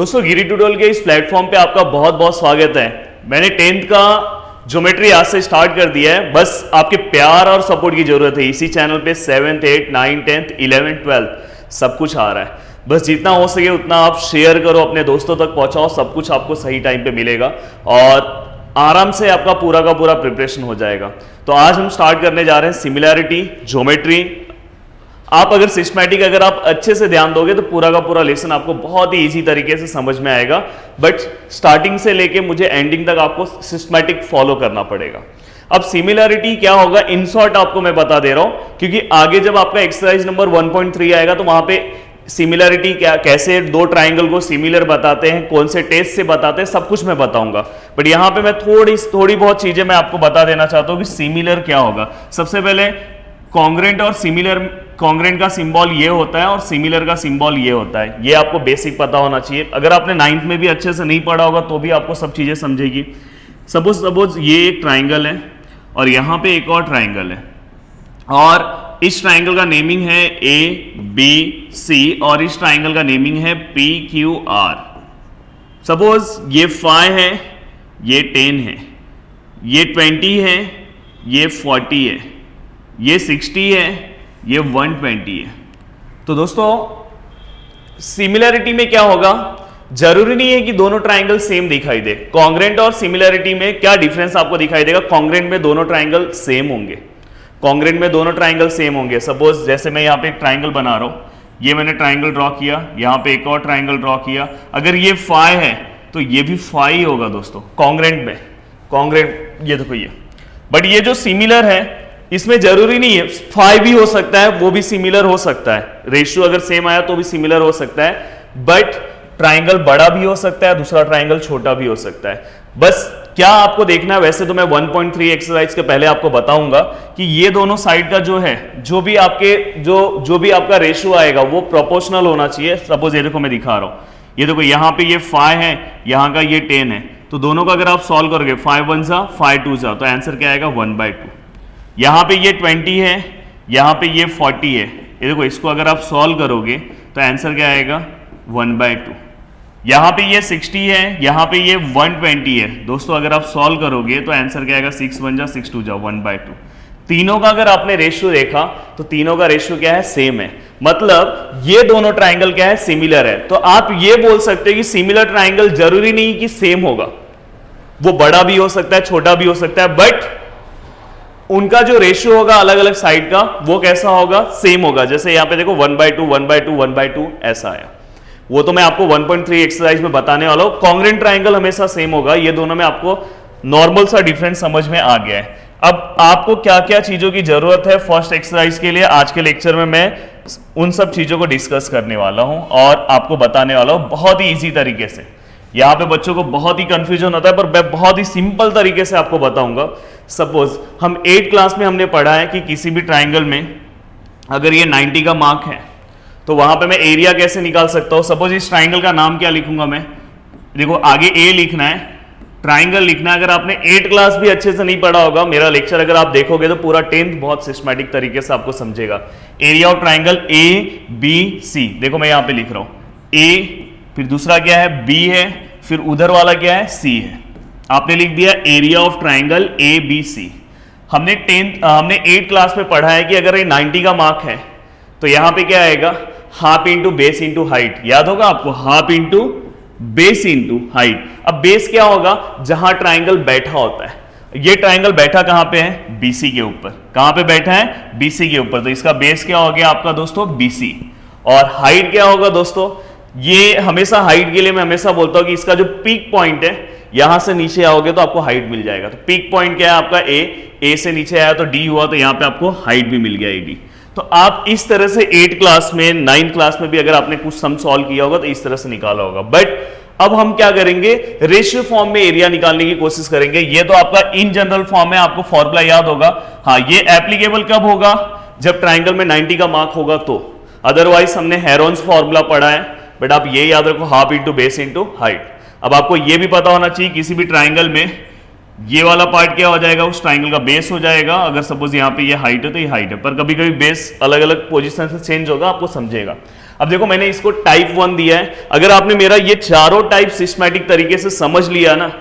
दोस्तों गिरी ट्यूटोरियल के इस प्लेटफॉर्म पे आपका बहुत बहुत स्वागत है। मैंने 10th का ज्योमेट्री आज से स्टार्ट कर दिया है, बस आपके प्यार और सपोर्ट की जरूरत है। इसी चैनल पे 7th 8th 9th 10th 11th 12th सब कुछ आ रहा है। बस जितना हो सके उतना आप शेयर करो, अपने दोस्तों तक पहुंचाओ, सब कुछ आपको सही टाइम पे मिलेगा और आराम से आपका पूरा का पूरा प्रिपरेशन हो जाएगा। तो आज हम स्टार्ट करने जा रहे हैं सिमिलैरिटी ज्योमेट्री। आप अगर सिस्टमैटिक अगर आप अच्छे से ध्यान दोगे तो पूरा का पूरा लेसन आपको बहुत ही इजी तरीके से समझ में आएगा, बट स्टार्टिंग से लेके मुझे एंडिंग तक आपको सिस्टमैटिक फॉलो करना पड़ेगा। अब सिमिलैरिटी क्या होगा इन शॉर्ट आपको मैं बता दे रहा हूं, क्योंकि आगे जब आपका एक्सरसाइज नंबर 1.3 आएगा तो वहां पे सिमिलैरिटी क्या, कैसे दो ट्राइंगल को सिमिलर बताते हैं, कौन से टेस्ट से बताते हैं, सब कुछ मैं बताऊंगा। बट यहां पे मैं थोड़ी बहुत चीजें मैं आपको बता देना चाहता हूं कि सिमिलर क्या होगा। सबसे पहले कॉन्ग्रेंट और सिमिलर, कॉन्ग्रेंट का सिंबल ये होता है और सिमिलर का सिंबल ये होता है। ये आपको बेसिक पता होना चाहिए। अगर आपने 9th में भी अच्छे से नहीं पढ़ा होगा तो भी आपको सब चीजें समझेगी। सपोज ये एक ट्राइंगल है और यहां पे एक और ट्राइंगल है और इस ट्राइंगल का नेमिंग है ABC और इस ट्राइंगल का नेमिंग है PQR। सपोज ये 5 है, ये 10 है, ये 20 है, ये 40 है, ये 60 है, ये 120 है। तो दोस्तों सिमिलैरिटी में क्या होगा, जरूरी नहीं है कि दोनों ट्राइंगल सेम दिखाई दे। कॉन्ग्रेंट और सिमिलैरिटी में क्या डिफरेंस आपको दिखाई देगा, कॉन्ग्रेंट में दोनों ट्राइंगल सेम होंगे। कॉन्ग्रेंट में दोनों ट्राइंगल सेम होंगे। सपोज जैसे मैं यहाँ पे एक ट्राइंगल बना रहा हूं, ये मैंने ट्राइंगल ड्रॉ किया, यहाँ पे एक और ट्राइंगल ड्रॉ किया। अगर ये 5 है तो ये भी 5 ही होगा दोस्तों कॉन्ग्रेंट में। कॉन्ग्रेंट ये देखो ये, बट ये जो सिमिलर है इसमें जरूरी नहीं है 5 भी हो सकता है, वो भी सिमिलर हो सकता है। रेशियो अगर सेम आया तो भी सिमिलर हो सकता है, बट ट्राइंगल बड़ा भी हो सकता है, दूसरा ट्राइंगल छोटा भी हो सकता है। बस क्या आपको देखना है, वैसे तो मैं 1.3 एक्सरसाइज के पहले आपको बताऊंगा कि ये दोनों साइड का जो है, जो भी आपका रेशियो आएगा वो प्रोपोर्शनल होना चाहिए। सपोज ये देखो मैं दिखा रहा हूं, ये देखो यहाँ पे ये 5 है, यहाँ का ये 10 है, तो दोनों का अगर आप सॉल्व करोगे 5 1 जा 5 2 जा, तो आंसर क्या आएगा 1/2। यहाँ पे ये 20 है, यहाँ पे ये 40 है, ये देखो इसको अगर आप सॉल्व करोगे तो आंसर क्या आएगा 1/2। यहाँ पे ये 60 है, यहाँ पे ये 120 है, दोस्तों अगर आप सॉल्व करोगे तो आंसर क्या आएगा 6 1 जा 6 2 जा 1/2। तीनों का अगर आपने रेशियो देखा तो तीनों का रेशियो क्या है, सेम है। मतलब ये दोनों ट्राइंगल क्या है, सिमिलर है। तो आप ये बोल सकते हो कि सिमिलर ट्राइंगल जरूरी नहीं कि सेम होगा, वो बड़ा भी हो सकता है, छोटा भी हो सकता है, बट उनका जो रेशियो होगा अलग अलग साइड का वो कैसा होगा, सेम होगा। जैसे यहाँ पे देखो 1/2 1/2 1/2 ऐसा आया, वो तो मैं आपको 1.3 एक्सरसाइज में बताने वाला हूं। कॉन्ग्रेंट ट्राइंगल हमेशा सेम होगा। ये दोनों में आपको नॉर्मल सा डिफरेंस समझ में आ गया है। अब आपको क्या क्या चीजों की जरूरत है फर्स्ट एक्सरसाइज के लिए, आज के लेक्चर में मैं उन सब चीजों को डिस्कस करने वाला हूं और आपको बताने वाला हूं बहुत ही ईजी तरीके से। यहाँ पे बच्चों को बहुत ही कंफ्यूजन होता है, पर मैं बहुत ही सिंपल तरीके से आपको बताऊंगा। सपोज हम 8th क्लास में हमने पढ़ा है कि किसी भी ट्राइंगल में अगर ये 90 का मार्क है तो वहां पे मैं एरिया कैसे निकाल सकता हूं। सपोज इस ट्राइंगल का नाम क्या लिखूंगा मैं, देखो आगे ए लिखना है, ट्राइंगल लिखना है। अगर आपने 8th क्लास भी अच्छे से नहीं पढ़ा होगा, मेरा लेक्चर अगर आप देखोगे तो पूरा 10th बहुत सिस्टमैटिक तरीके से आपको समझेगा। एरिया ऑफ ट्राइंगल ABC, देखो मैं यहां पे लिख रहा हूं ए, फिर दूसरा क्या है B है, फिर उधर वाला क्या है C है। आपने लिख दिया एरिया ऑफ ट्राइंगल ABC। हमने 8th क्लास में पढ़ा है कि अगर ये 90 का मार्क है तो यहां पे क्या आएगा, half into base into height. याद होगा आपको, half into base into height. अब बेस क्या होगा, जहां ट्राइंगल बैठा होता है। ये ट्राइंगल बैठा कहां पे है, BC के ऊपर। कहां पे बैठा है, BC के ऊपर, तो इसका बेस क्या हो गया आपका दोस्तों BC। और हाइट क्या होगा दोस्तों, ये हमेशा हाइट के लिए मैं हमेशा बोलता हूं कि इसका जो पीक पॉइंट है, यहां से नीचे आओगे तो आपको हाइट मिल जाएगा। तो पीक पॉइंट क्या है आपका A से नीचे आया तो D हुआ, तो यहां पे आपको हाइट भी मिल गया D। तो आप इस तरह से 8th क्लास में 9th क्लास में भी अगर आपने कुछ सम सॉल्व किया होगा तो इस तरह से निकाला होगा। बट अब हम क्या करेंगे, रेशियो फॉर्म में एरिया निकालने की कोशिश करेंगे। ये तो आपका इन जनरल फॉर्म है, आपको फॉर्मूला याद होगा। हाँ, ये एप्लीकेबल कब होगा, जब ट्राइंगल में 90 का मार्क होगा तो। अदरवाइज हमने हेरोन्स फॉर्मूला पढ़ा है, बट आप ये याद रखो half into base into height. अब आपको ये भी पता होना चाहिए किसी भी ट्राइंगल में ये वाला पार्ट क्या हो जाएगा, उस ट्राइंगल का बेस हो जाएगा। अगर सपोज यहाँ पे ये हाइट है तो ये हाइट है, पर कभी कभी बेस अलग अलग पोजीशन से चेंज होगा, आपको समझेगा। अब देखो मैंने इसको टाइप 1 दिया है, अगर आपने मेरा ये चारों टाइप सिस्टमैटिक तरीके से समझ लिया ना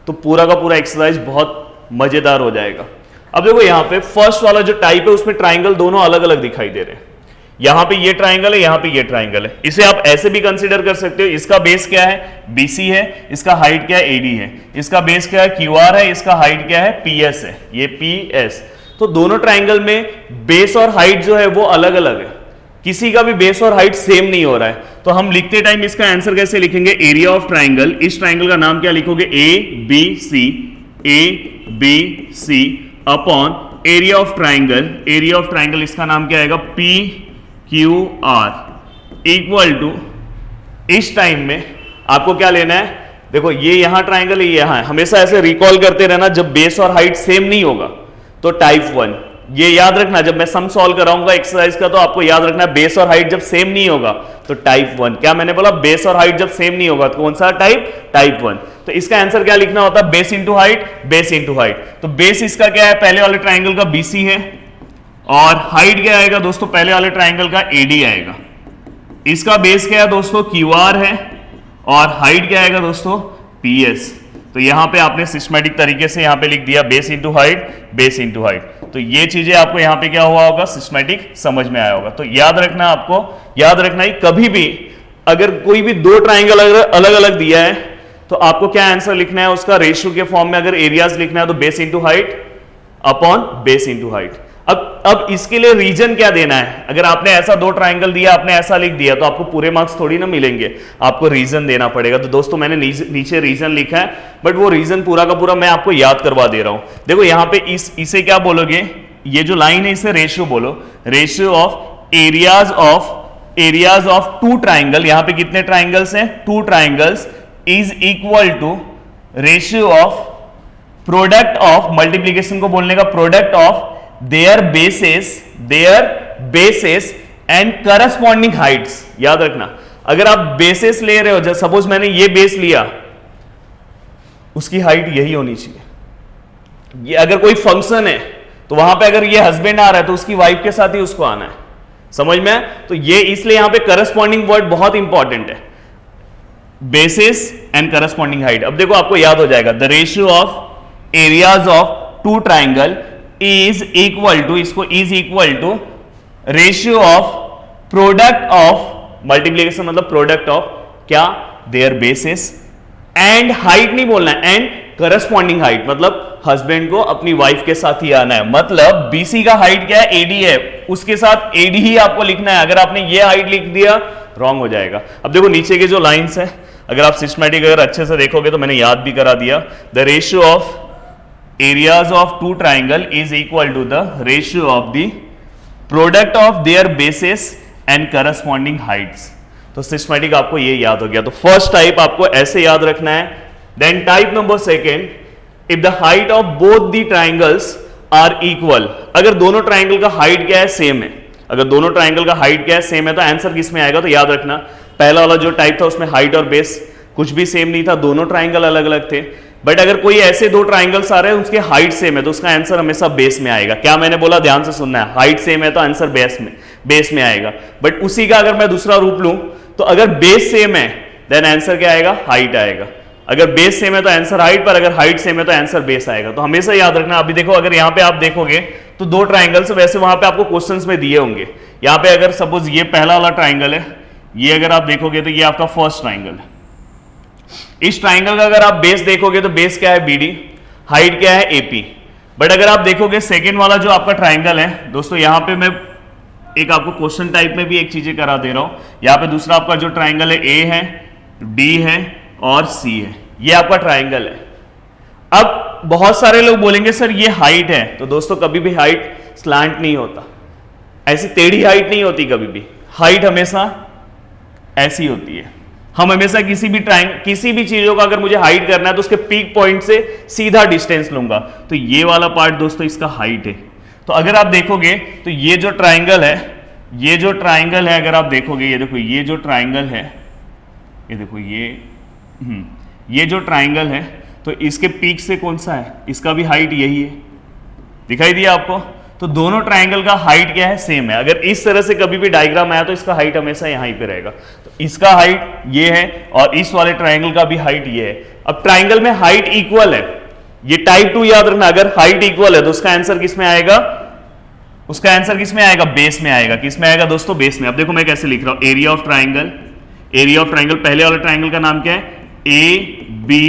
तो पूरा का पूरा एक्सरसाइज बहुत मजेदार हो जाएगा। अब देखो यहाँ पे फर्स्ट वाला जो टाइप है उसमें ट्राइंगल दोनों अलग अलग दिखाई दे रहे हैं। यहां पे ये ट्राइंगल है, यहां पे ये ट्राइंगल है। इसे आप ऐसे भी कंसीडर कर सकते हो, इसका बेस क्या है BC है, इसका हाइट क्या है AD है, इसका बेस क्या है QR है, इसका हाइट क्या है PS है, ये PS। तो दोनों ट्राइंगल में बेस और हाइट जो है वो अलग अलग है, किसी का भी बेस और हाइट सेम नहीं हो रहा है। तो हम लिखते टाइम इसका आंसर कैसे लिखेंगे, एरिया ऑफ ट्राइंगल, इस ट्राइंगल का नाम क्या लिखोगे ABC upon area of triangle, area of triangle इसका नाम क्या आएगा PQR इक्वल टू, इस टाइम में आपको क्या लेना है, देखो ये यहां ट्राइंगल है, ये यहां है, हमेशा ऐसे रिकॉल करते रहना, जब बेस और हाइट सेम नहीं होगा तो टाइप 1, ये याद रखना, जब मैं सम सॉल्व कराऊंगा एक्सरसाइज का तो आपको याद रखना बेस और हाइट जब सेम नहीं होगा तो टाइप 1। क्या मैंने बोला, बेस और हाइट जब सेम नहीं होगा तो कौन सा टाइप 1। तो इसका आंसर क्या लिखना होता है, base into height, base into height. तो बेस इसका क्या है, पहले वाले ट्राइंगल का BC है, और हाइट क्या आएगा दोस्तों, पहले वाले ट्राइंगल का AD आएगा। इसका बेस क्या है दोस्तों QR है, और हाइट क्या आएगा दोस्तों PS। तो यहां पे आपने सिस्टमैटिक तरीके से यहां पे लिख दिया base into height, base into height. तो ये चीजें आपको यहां पे क्या हुआ होगा, सिस्टमैटिक समझ में आया होगा। तो याद रखना, आपको याद रखना ही, कभी भी अगर कोई भी दो ट्राइंगल अलग अलग दिया है तो आपको क्या आंसर लिखना है, उसका रेशियो के फॉर्म में अगर एरियाज लिखना है तो base into height upon base into height. अब इसके लिए रीजन क्या देना है, अगर आपने ऐसा दो ट्राइंगल दिया, आपने ऐसा लिख दिया तो आपको पूरे मार्क्स थोड़ी ना मिलेंगे, आपको रीजन देना पड़ेगा। तो दोस्तों मैंने नीचे रीजन लिखा है, बट वो रीजन पूरा का पूरा मैं आपको याद करवा दे रहा हूं। देखो यहां पे इसे क्या बोलोगे, ये जो लाइन है इसे रेशियो बोलो, ratio of areas of two triangle. यहां पे कितने ट्राइंगल्स हैं, two triangles, is equal to ratio of product of, multiplication को बोलने का, product of their bases and corresponding heights। याद रखना, अगर आप बेसिस ले रहे हो, सपोज मैंने ये बेस लिया, उसकी हाइट यही होनी चाहिए। ये अगर कोई फंक्शन है तो वहां पे अगर ये हस्बैंड आ रहा है तो उसकी वाइफ के साथ ही उसको आना है, समझ में। तो ये इसलिए यहां पे करस्पॉन्डिंग वर्ड बहुत इंपॉर्टेंट है, बेसिस एंड करस्पॉन्डिंग हाइट। अब देखो आपको याद हो जाएगा, the ratio of areas of two triangle is equal to, इसको is equal to ratio of product of, multiplication मतलब प्रोडक्ट ऑफ क्या, देयर बेसिस एंड हाइट नहीं बोलना है, एंड करस्पॉन्डिंग हाइट, मतलब हस्बैंड को अपनी वाइफ के साथ ही आना है। मतलब बीसी का हाइट क्या है, AD है, उसके साथ AD ही आपको लिखना है। अगर आपने ये हाइट लिख दिया रॉन्ग हो जाएगा। अब देखो नीचे के जो लाइंस है, अगर आप सिस्टमैटिक अगर अच्छे से देखोगे तो मैंने याद भी करा दिया, the ratio of areas of two triangle is equal to the ratio of the product of their bases and corresponding heights। तो सिस्टमैटिक आपको ये याद हो गया। तो फर्स्ट टाइप आपको ऐसे याद रखना है। Then type number second, if the height of both the triangles are equal, अगर दोनों ट्राइंगल का हाइट क्या है, सेम है, अगर दोनों ट्राइंगल का हाइट क्या है, सेम है, तो आंसर किस में आएगा। तो याद रखना, पहला वाला जो टाइप था उसमें हाइट और बेस कुछ भी सेम नहीं था, दोनों ट्राइंगल अलग अलग थे। बट अगर कोई ऐसे दो ट्राइंगल्स आ रहे हैं उसके हाइट सेम है तो उसका आंसर हमेशा बेस में आएगा। क्या मैंने बोला, ध्यान से सुनना है, हाइट सेम है तो आंसर बेस में आएगा। बट उसी का अगर मैं दूसरा रूप लूं तो अगर बेस सेम है देन आंसर क्या आएगा, हाइट आएगा। अगर बेस सेम है तो आंसर हाइट, पर अगर हाइट सेम है तो आंसर बेस आएगा। तो हमेशा याद रखना। अभी देखो अगर यहाँ पे आप देखोगे तो दो ट्राइंगल्स, वैसे वहां पे आपको क्वेश्चंस में दिए होंगे। यहाँ पे अगर सपोज ये पहला वाला ट्राइंगल है, ये अगर आप देखोगे तो ये आपका फर्स्ट ट्राइंगल है। इस ट्राइंगल का अगर आप बेस देखोगे तो बेस क्या है, BD, हाइट क्या है, AP। बट अगर आप देखोगे सेकेंड वाला जो आपका ट्राइंगल है दोस्तों, यहां पे मैं एक आपको क्वेश्चन टाइप में भी एक चीजें करा दे रहा हूं। यहां पे दूसरा आपका जो ट्राइंगल है, A है, D है और C है, ये आपका ट्राइंगल है। अब बहुत सारे लोग बोलेंगे सर ये हाइट है, तो दोस्तों कभी भी हाइट स्लैंट नहीं होता, ऐसी टेढ़ी हाइट नहीं होती कभी भी, हाइट हमेशा ऐसी होती है। हम हमेशा किसी भी चीजों का अगर मुझे हाइट करना है तो उसके पीक पॉइंट से सीधा डिस्टेंस लूंगा। तो ये वाला पार्ट दोस्तों इसका हाइट है। तो अगर आप देखोगे तो ये जो ट्राइंगल है, अगर आप देखोगे, ये देखो ये जो ट्राइंगल है, ये देखो ये जो ट्राइंगल है, तो इसके पीक से कौन सा है, इसका भी हाइट यही है, दिखाई दिया आपको। तो दोनों ट्राइंगल का हाइट क्या है, सेम है। अगर इस तरह से कभी भी डायग्राम आया तो इसका हाइट हमेशा यहां ही पे रहेगा। तो इसका हाइट ये है और इस वाले ट्राइंगल का भी हाइट ये है। अब ट्राइंगल में हाइट इक्वल है, ये टाइप 2 याद रखना। अगर हाइट इक्वल है तो उसका आंसर किस में आएगा, उसका आंसर किस में आएगा, बेस में आएगा। किस में आएगा दोस्तों, बेस में। अब देखो मैं कैसे लिख रहा हूं, area of triangle, area of triangle, पहले वाले ट्राइंगल का नाम क्या है, ए बी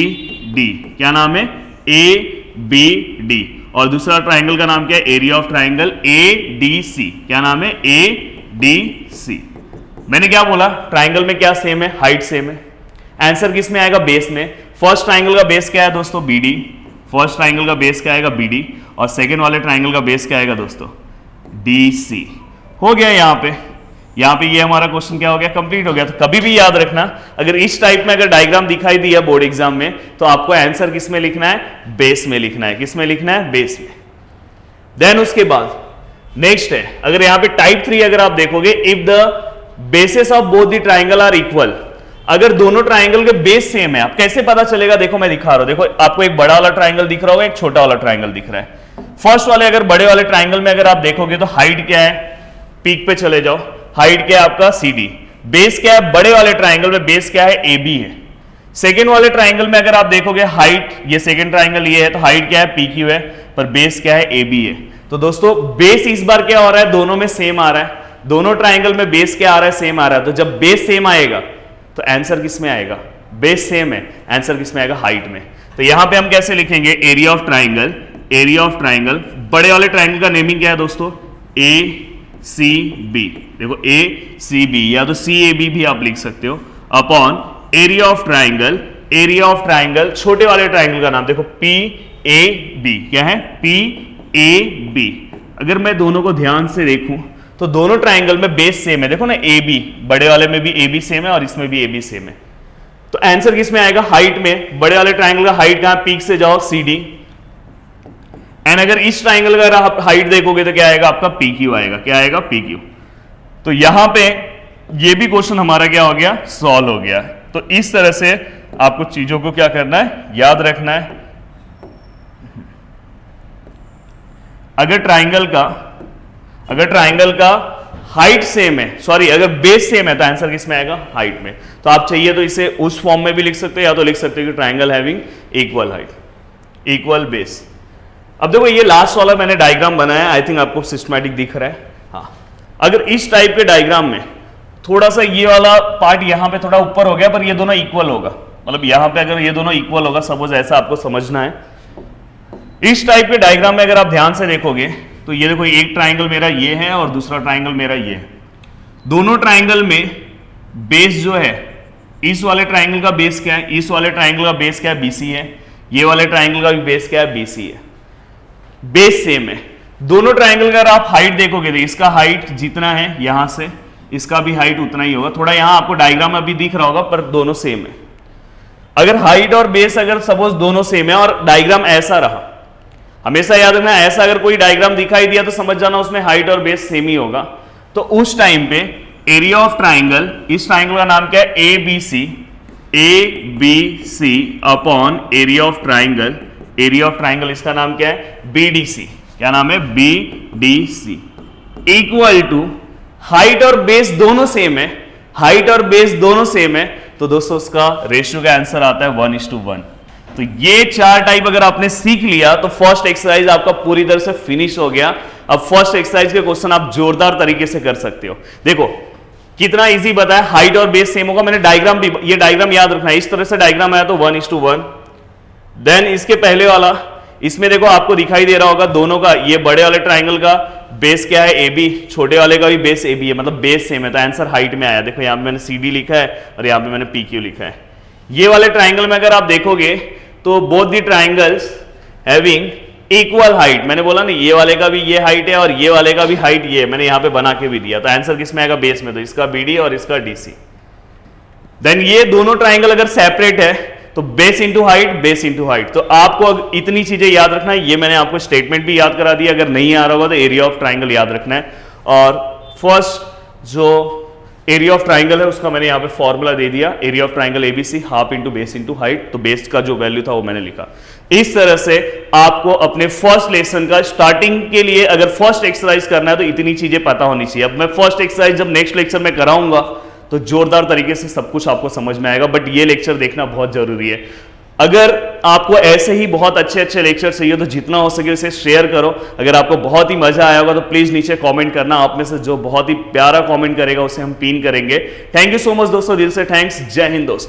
डी। क्या नाम है, ए बी डी। और दूसरा ट्राइंगल का नाम क्या है, area of triangle, A D C. क्या नाम है, ए डी सी। मैंने क्या बोला, ट्राइंगल में क्या सेम है, हाइट सेम है। आंसर किस में आएगा, बेस में। फर्स्ट ट्राइंगल का बेस क्या है दोस्तों, बी डी। फर्स्ट ट्राइंगल का बेस क्या आएगा, बी डी। और सेकेंड वाले ट्राइंगल का बेस क्या आएगा दोस्तों, डी सी। हो गया यहां पे ये हमारा क्वेश्चन क्या हो गया, कंप्लीट हो गया। तो कभी भी याद रखना, अगर इस टाइप में अगर डायग्राम दिखाई दिया बोर्ड एग्जाम में तो आपको आंसर किस में लिखना है, बेस में लिखना है। किस में लिखना है, बेस में। देन उसके बाद नेक्स्ट है, अगर यहां पे टाइप 3 अगर आप देखोगे, if the basis of both the triangle are equal, अगर दोनों ट्राइंगल के बेस सेम है, आप कैसे पता चलेगा, देखो मैं दिखा रहा हूं। देखो आपको एक बड़ा वाला ट्राइंगल दिख रहा होगा, एक छोटा वाला ट्राइंगल दिख रहा है। फर्स्ट वाले अगर बड़े वाले ट्राइंगल में अगर आप देखोगे तो हाइट क्या है, पीक पे चले जाओ, हाइट क्या है आपका, सी डी। बेस क्या है, बड़े वाले ट्राइंगल में बेस क्या है, ए बी है। सेकेंड वाले ट्राइंगल में अगर आप देखोगे हाइट, ये सेकेंड ट्राइंगल ये है, तो हाइट क्या है, पी क्यू है, पर बेस क्या है, ए बी है। तो दोस्तों बेस इस बार क्या हो रहा है, दोनों में सेम आ रहा है। दोनों ट्राइंगल में बेस क्या आ रहा है, सेम आ रहा है। तो जब बेस सेम आएगा तो आंसर किस में आएगा, बेस सेम है, आंसर किस में आएगा, हाइट में। तो यहां पे हम कैसे लिखेंगे, area of triangle, area of triangle, बड़े वाले ट्राइंगल का नेमिंग क्या है दोस्तों, ए सी बी। देखो ए सी बी या तो सी ए बी भी आप लिख सकते हो, upon area of triangle, area of triangle, छोटे वाले ट्राइंगल का नाम देखो, पी ए बी। क्या है, पी ए बी। अगर मैं दोनों को ध्यान से देखूं तो दोनों ट्राइंगल में बेस सेम है। देखो ना, ए बी, बड़े वाले में भी ए बी सेम है और इसमें भी ए बी सेम है। तो आंसर किस में आएगा, हाइट में। बड़े वाले ट्राइंगल का हाइट कहां, पीक से जाओ, सी डी। एंड अगर इस ट्राइंगल का आप हाइट देखोगे तो क्या आएगा, आपका पी क्यू आएगा। क्या आएगा, पी क्यू। तो यहां पे ये भी क्वेश्चन हमारा क्या हो गया, सॉल्व हो गया। तो इस तरह से आपको चीजों को क्या करना है, याद रखना है। अगर ट्राइंगल का हाइट सेम है, सॉरी अगर बेस सेम है तो आंसर किस में आएगा, हाइट में। तो आप चाहिए तो इसे उस फॉर्म में भी लिख सकते हो या तो लिख सकते हो कि triangle having equal height, equal base. अब देखो ये लास्ट वाला मैंने डायग्राम बनाया, आई थिंक आपको सिस्टमैटिक दिख रहा है। हाँ, अगर इस टाइप के डायग्राम में थोड़ा सा ये वाला पार्ट यहां पे थोड़ा ऊपर हो गया, पर ये दोनों इक्वल होगा, मतलब यहां पे अगर ये दोनों इक्वल होगा, सपोज ऐसा आपको समझना है। इस टाइप के डायग्राम में अगर आप ध्यान से देखोगे तो ये देखो, एक ट्राइंगल मेरा ये है और दूसरा ट्राइंगल मेरा ये है। दोनों ट्राइंगल में बेस जो है, इस वाले ट्राइंगल का बेस क्या है, इस वाले ट्राइंगल का बेस क्या है, बीसी है। ये वाले ट्राइंगल का भी बेस क्या है, बीसी है। बेस सेम है। दोनों ट्राइंगल का अगर आप हाइट देखोगे तो इसका हाइट जितना है यहां से, इसका भी हाइट उतना ही होगा। थोड़ा यहां आपको डायग्राम अभी दिख रहा होगा, पर दोनों सेम है। अगर हाइट और बेस अगर सपोज दोनों सेम है और डायग्राम ऐसा रहा, हमेशा याद रखना, ऐसा अगर कोई डायग्राम दिखाई दिया तो समझ जाना उसमें हाइट और बेस सेम ही होगा। तो उस टाइम पे एरिया ऑफ ट्राइंगल, इस ट्राइंगल का नाम क्या है, A B C, A B C upon area of triangle, area of triangle इसका नाम क्या है, बी डी सी। क्या नाम है, B D C, equal to height और बेस दोनों सेम है, हाइट और बेस दोनों सेम है, तो दोस्तों उसका रेशियो का आंसर आता है 1:1। तो ये चार टाइप अगर आपने सीख लिया तो फर्स्ट एक्सरसाइज आपका पूरी तरह से फिनिश हो गया। अब फर्स्ट एक्सरसाइज के क्वेश्चन आप जोरदार तरीके से कर सकते हो। देखो कितना इजी बताया, हाइट और बेस सेम होगा। मैंने डायग्राम भी, ये डायग्राम याद रखना है, इस तरह से डायग्राम आया तो 1:1। देन इसके पहले वाला, इसमें देखो आपको दिखाई दे रहा होगा दोनों का, ये बड़े वाले ट्राइंगल का बेस क्या है, ए बी, छोटे वाले का भी बेस ए बी है, मतलब बेस सेम है, तो आंसर हाइट में आया। देखो यहाँ पे मैंने सी डी लिखा है और यहाँ पे मैंने पी क्यू लिखा है। ये वाले ट्राइंगल में अगर आप देखोगे तो both the triangles having equal height, मैंने बोला ना ये वाले का भी ये हाइट है और ये वाले का भी हाइट ये है, मैंने यहाँ पे बना के भी दिया। तो आंसर किस में आएगा, बेस में, तो इसका बी डी और इसका डी सी। देन ये दोनों ट्राइंगल अगर सेपरेट है तो base into height, base into height. तो आपको इतनी चीजें याद रखना है। ये मैंने आपको स्टेटमेंट भी याद करा दिया, अगर नहीं आ रहा होगा तो एरिया ऑफ ट्राइंगल याद रखना है। और फर्स्ट जो एरिया ऑफ ट्राइंगल है उसका मैंने यहाँ पे फॉर्मूला दे दिया, area of triangle ABC half into base into height, तो बेस का जो वैल्यू था वो मैंने लिखा। इस तरह से आपको अपने फर्स्ट लेसन का स्टार्टिंग के लिए अगर फर्स्ट एक्सरसाइज करना है तो इतनी चीजें पता होनी चाहिए। अब मैं फर्स्ट एक्सरसाइज जब नेक्स्ट लेक्चर में कराऊंगा तो जोरदार तरीके से सब कुछ आपको समझ में आएगा, बट ये लेक्चर देखना बहुत जरूरी है। अगर आपको ऐसे ही बहुत अच्छे अच्छे लेक्चर चाहिए तो जितना हो सके उसे शेयर करो। अगर आपको बहुत ही मजा आया होगा तो प्लीज नीचे कमेंट करना, आप में से जो बहुत ही प्यारा कमेंट करेगा उसे हम पिन करेंगे। थैंक यू सो मच दोस्तों, दिल से थैंक्स। जय हिंद दोस्तों।